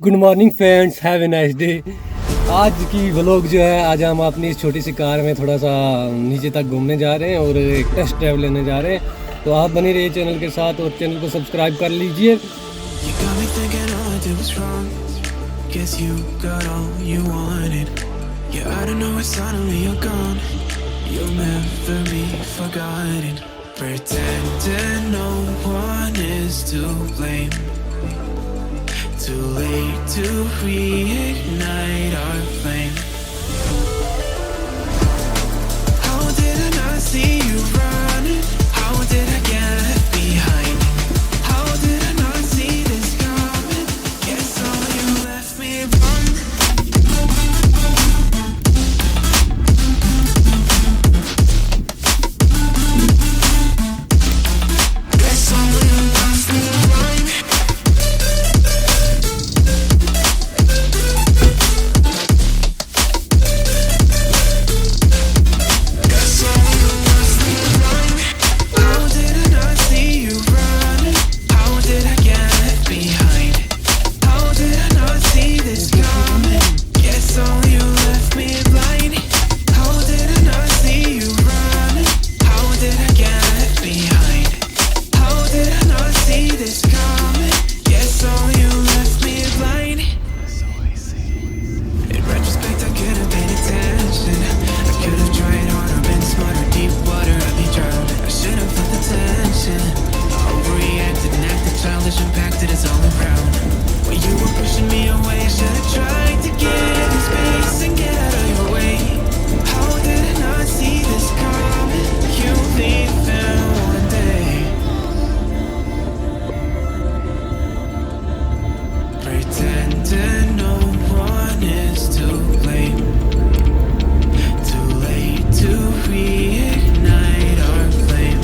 Good morning friends, have a nice day. आज की vlog जो है, आज हम अपनी इस छोटी सी कार में थोड़ा सा नीचे तक घूमने जा रहे हैं और एक टेस्ट ड्राइव लेने जा रहे हैं। तो आप बने रहिए चैनल के साथ और चैनल को सब्सक्राइब कर लीजिए। Too late to reignite our flame. How did I not see you running? How did I get left behind? How did I not see this coming? Guess all you left me wrong. Guess all you left me blind. Impacted is all around. When you were pushing me away, I should have tried to get in space and get out of your way. How did I not see this coming? You leaving one day. Pretending no one is to blame. Too late to reignite our flame.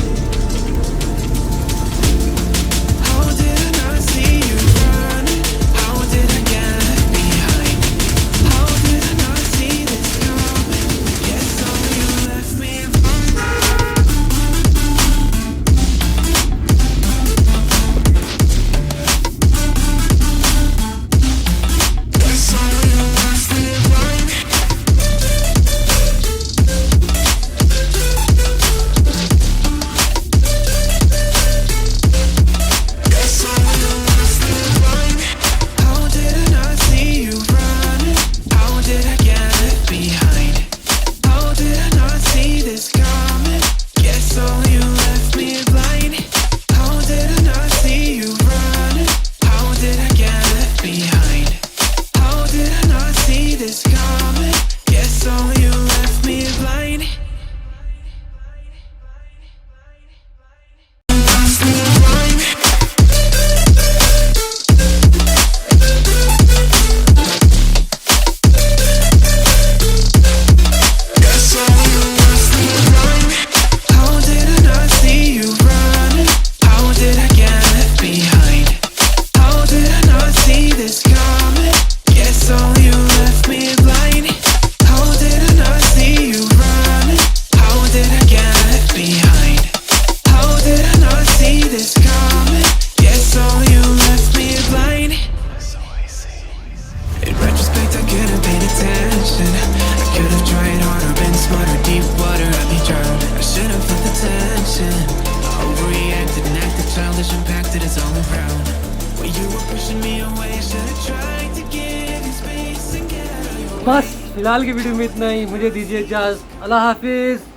Impacted is all around. When you were pushing me away, I should have tried to get in space and get out of your way. बस फिलहाल की video में इतना ही। मुझे दीजिए इजाज़त। अल्लाह हाफिज़।